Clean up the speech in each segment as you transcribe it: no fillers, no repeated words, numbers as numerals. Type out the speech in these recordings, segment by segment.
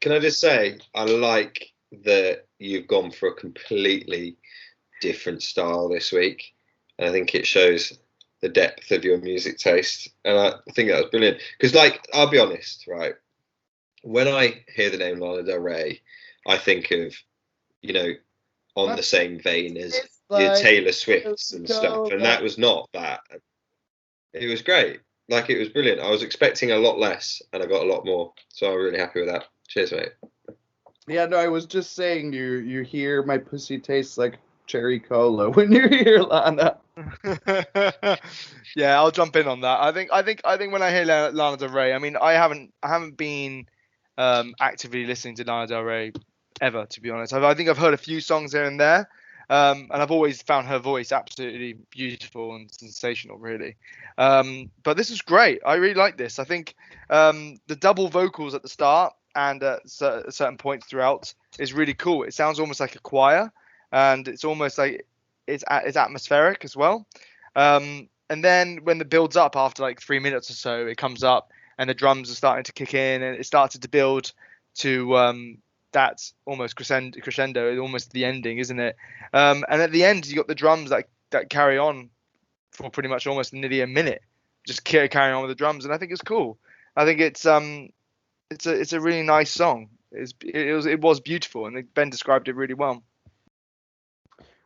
Can I just say, I like that you've gone for a completely different style this week. And I think it shows the depth of your music taste. And I think that was brilliant. Because, like, I'll be honest, right? When I hear the name Lana Del Rey, I think of, you know, on the same vein as your Taylor Swifts and stuff. And that was not that. It was great. Like, it was brilliant. I was expecting a lot less and I got a lot more. So I'm really happy with that. Cheers, mate. Yeah, no, I was just saying you hear my pussy tastes like cherry cola when you hear Lana. Yeah, I'll jump in on that. I think when I hear Lana Del Rey, I mean, I haven't been actively listening to Lana Del Rey ever, to be honest. I think I've heard a few songs here and there, and I've always found her voice absolutely beautiful and sensational, really. But this is great. I really like this. I think the double vocals at the start and at certain points throughout is really cool. It sounds almost like a choir, and it's almost like it's atmospheric as well. And then when it builds up after like 3 minutes or so, it comes up and the drums are starting to kick in, and it started to build to that almost crescendo, almost the ending, isn't it? And at the end, you got the drums that carry on for pretty much almost nearly a minute, just carrying on with the drums, and I think it's cool. I think it's a really nice song. It was beautiful, and Ben described it really well.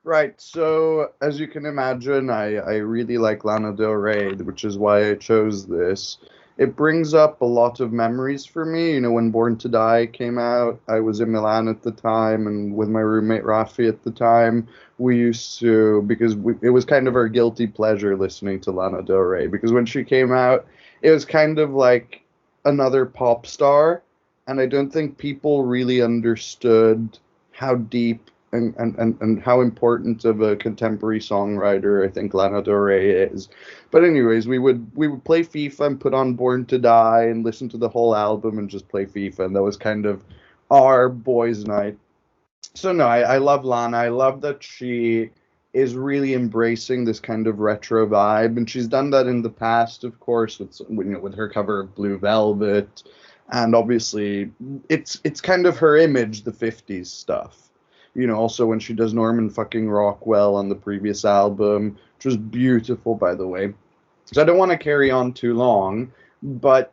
Right, so as you can imagine, I really like Lana Del Rey, which is why I chose this. It brings up a lot of memories for me. You know, when Born to Die came out, I was in Milan at the time, and with my roommate Rafi at the time, we used to, because it was kind of our guilty pleasure listening to Lana Del Rey, because when she came out, it was kind of like another pop star, and I don't think people really understood how deep and how important of a contemporary songwriter I think Lana Del Rey is. But anyways, we would play FIFA and put on Born to Die and listen to the whole album and just play FIFA, and that was kind of our boys' night. So no, I love Lana. I love that she is really embracing this kind of retro vibe, and she's done that in the past, of course, with her cover of Blue Velvet, and obviously it's kind of her image, the 50s stuff. You know, also when she does Norman fucking Rockwell on the previous album, which was beautiful, by the way. So I don't want to carry on too long, but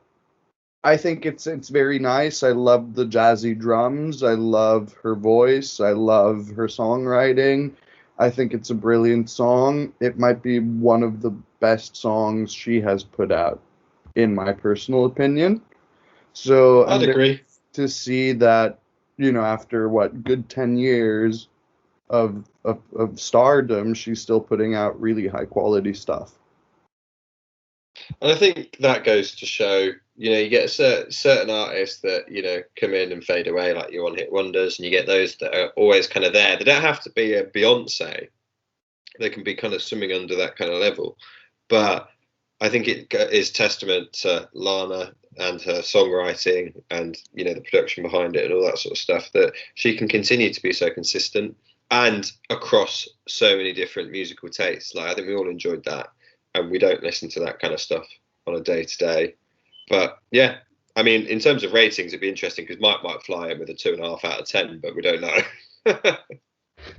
I think it's very nice. I love the jazzy drums. I love her voice. I love her songwriting. I think it's a brilliant song. It might be one of the best songs she has put out, in my personal opinion. So I'd agree. To see that, you know, after good 10 years of stardom, she's still putting out really high quality stuff. And I think that goes to show, you know, you get certain artists that, you know, come in and fade away, like your one-hit wonders, and you get those that are always kind of there. They don't have to be a Beyonce. They can be kind of swimming under that kind of level. But I think it is testament to Lana and her songwriting and, you know, the production behind it and all that sort of stuff, that she can continue to be so consistent and across so many different musical tastes. Like, I think we all enjoyed that, and we don't listen to that kind of stuff on a day-to-day. But yeah, I mean, in terms of ratings, it'd be interesting because Mike might fly in with a 2.5 out of 10, but we don't know.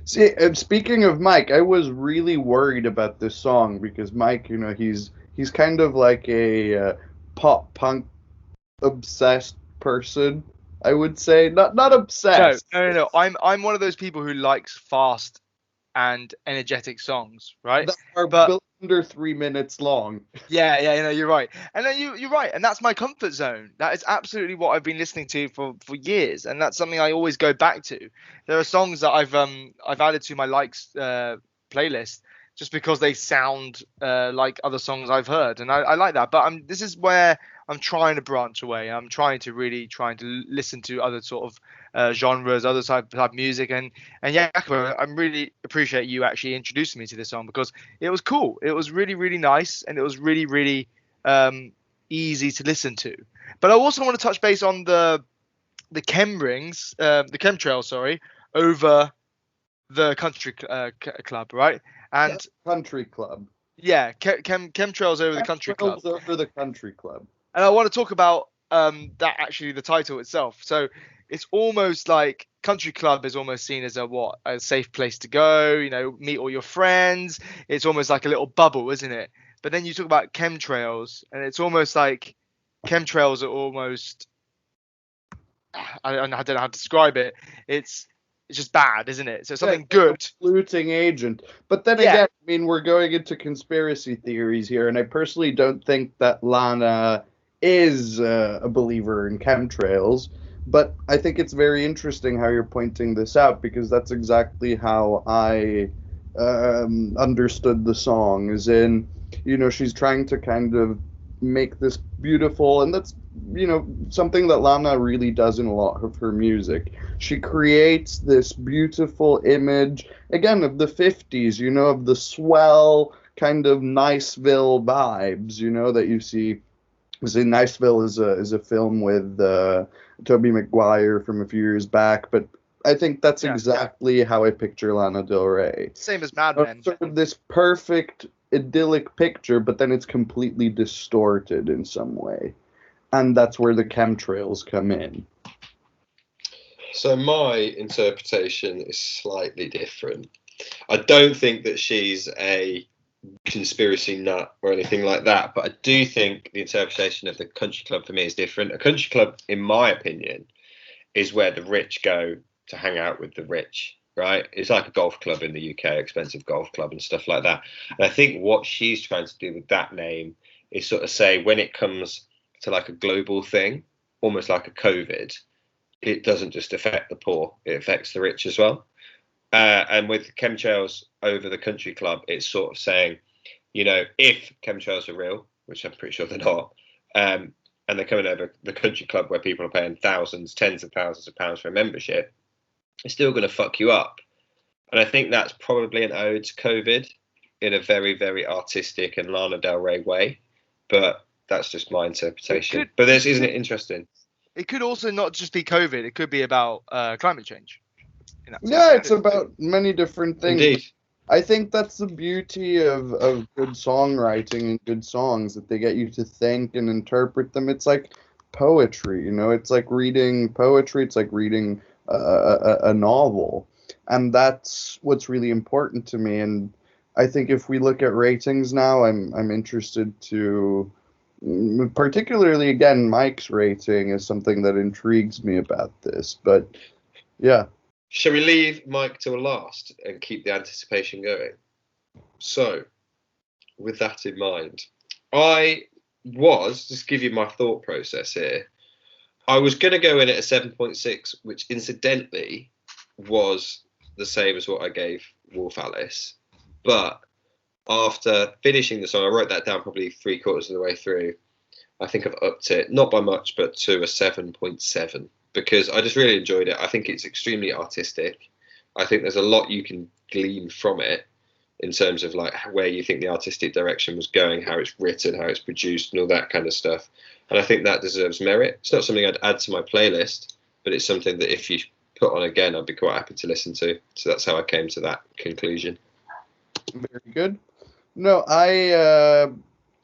See, and speaking of Mike, I was really worried about this song because Mike, you know, he's kind of like a pop punk obsessed person, I would say. Not obsessed. No. I'm one of those people who likes fast and energetic songs, right? That are under 3 minutes long. Yeah, you know, you're right. And then you're right, and that's my comfort zone. That is absolutely what I've been listening to for years, and that's something I always go back to. There are songs that I've added to my likes playlist just because they sound like other songs I've heard, and I like that. But this is where I'm trying to branch away. I'm trying to listen to other sort of genres, other type of music, and Jacopo, I really appreciate you actually introducing me to this song because it was cool. It was really, really nice, and it was really, really easy to listen to. But I also want to touch base on the chemtrails, sorry, over the country club, right? And country club. Yeah, chemtrails over the country club. Over the country club. And I want to talk about that actually the title itself. So it's almost like country club is almost seen as a safe place to go, meet all your friends. It's almost like a little bubble, isn't it? But then you talk about chemtrails, and it's almost like chemtrails are almost, I don't know how to describe it. It's just bad, isn't it? So something good. Polluting agent. But then again, I mean, we're going into conspiracy theories here, and I personally don't think that Lana is a believer in chemtrails. But I think it's very interesting how you're pointing this out, because that's exactly how I understood the song. As in, she's trying to kind of make this beautiful, and that's something that Lana really does in a lot of her music. She creates this beautiful image, again, of the 50s, of the swell kind of Niceville vibes, that you see. See, Niceville is a film with Tobey Maguire from a few years back, but I think that's exactly how I picture Lana Del Rey. Same as Mad Men. Sort of this perfect idyllic picture, but then it's completely distorted in some way. And that's where the chemtrails come in. So my interpretation is slightly different. I don't think that she's a conspiracy nut or anything like that, but I do think the interpretation of the country club for me is different. A country club, in my opinion, is where the rich go to hang out with the rich, right? It's like a golf club in the UK, expensive golf club and stuff like that. And I think what she's trying to do with that name is sort of say, when it comes to like a global thing, almost like a COVID, it doesn't just affect the poor, it affects the rich as well. And with chemtrails over the country club, it's sort of saying, if chemtrails are real, which I'm pretty sure they're not, and they're coming over the country club where people are paying thousands, tens of thousands of pounds for a membership, it's still going to fuck you up. And I think that's probably an ode to COVID in a very, very artistic and Lana Del Rey way. But that's just my interpretation. But this, isn't it interesting? It could also not just be COVID. It could be about climate change. Yeah, it's about many different things. Indeed. I think that's the beauty of good songwriting and good songs, that they get you to think and interpret them. It's like poetry, it's like reading poetry. It's like reading a novel. And that's what's really important to me. And I think if we look at ratings now, I'm interested to, particularly, again, Mike's rating is something that intrigues me about this. But yeah. Shall we leave Mike till last and keep the anticipation going? So, with that in mind, just give you my thought process here, I was going to go in at a 7.6, which incidentally was the same as what I gave Wolf Alice. But after finishing the song, I wrote that down probably 3/4 of the way through. I think I've upped it, not by much, but to a 7.7. Because I just really enjoyed it. I think it's extremely artistic. I think there's a lot you can glean from it in terms of like where you think the artistic direction was going, how it's written, how it's produced, and all that kind of stuff. And I think that deserves merit. It's not something I'd add to my playlist, but it's something that if you put on again, I'd be quite happy to listen to. So that's how I came to that conclusion. Very good. No,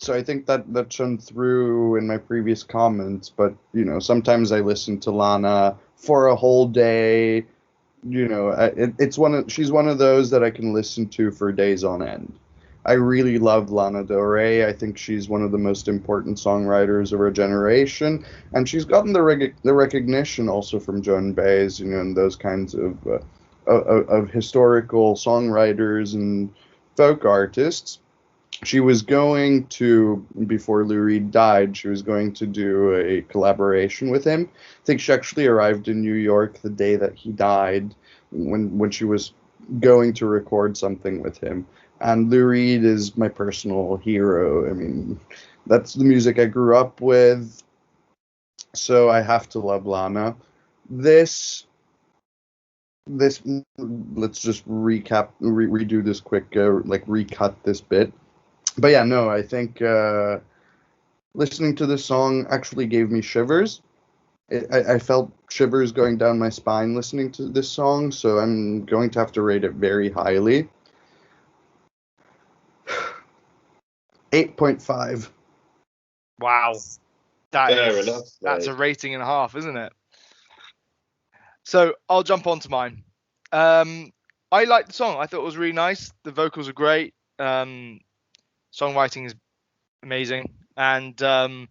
so I think that shone through in my previous comments, but, sometimes I listen to Lana for a whole day. She's one of those that I can listen to for days on end. I really love Lana Del Rey. I think she's one of the most important songwriters of our generation, and she's gotten the recognition also from Joan Baez, and those kinds of historical songwriters and folk artists. She was going to, before Lou Reed died, she was going to do a collaboration with him. I think she actually arrived in New York the day that he died, when she was going to record something with him. And Lou Reed is my personal hero. I mean, that's the music I grew up with, so I have to love Lana. This let's just redo this quick, recut this bit. But yeah, no, I think listening to this song actually gave me shivers. I felt shivers going down my spine listening to this song, so I'm going to have to rate it very highly. 8.5. Wow. Fair enough, That's a mate. rating and a half, isn't it? So I'll jump on to mine. I liked the song. I thought it was really nice. The vocals are great. Songwriting is amazing, and the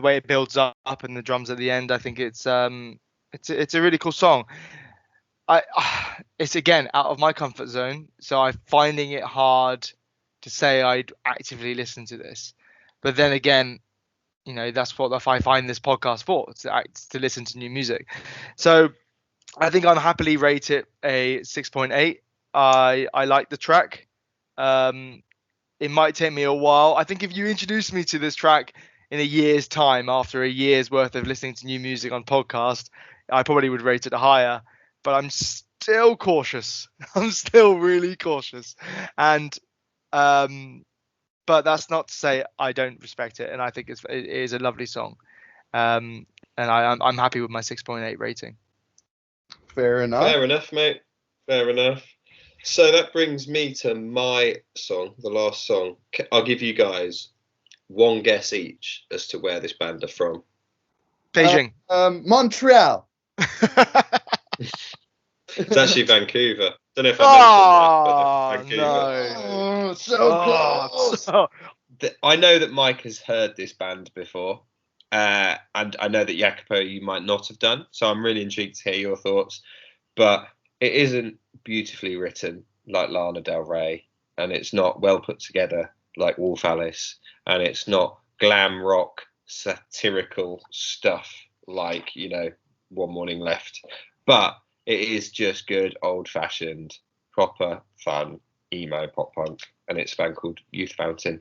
way it builds up and the drums at the end, I think it's a really cool song. It's again out of my comfort zone, so I'm finding it hard to say I'd actively listen to this. But then again, that's what I find this podcast for, to listen to new music. So I think I'm happily rate it a 6.8. I like the track. It might take me a while. I think if you introduced me to this track in a year's time, after a year's worth of listening to new music on podcast, I probably would rate it higher. But I'm still cautious. I'm still really cautious. And but that's not to say I don't respect it. And I think it is a lovely song. And I'm happy with my 6.8 rating. Fair enough. Fair enough, mate. Fair enough. So that brings me to my song, the last song. I'll give you guys one guess each as to where this band are from. Beijing. Montreal. It's actually Vancouver. Don't know if I mentioned that, but Vancouver. Oh, so close. I know that Mike has heard this band before, and I know that Jacopo, you might not have done. So I'm really intrigued to hear your thoughts. But it isn't beautifully written like Lana Del Rey, and it's not well put together like Wolf Alice, and it's not glam rock satirical stuff like One Morning Left, but it is just good old-fashioned proper fun emo pop punk, and it's a band called Youth Fountain.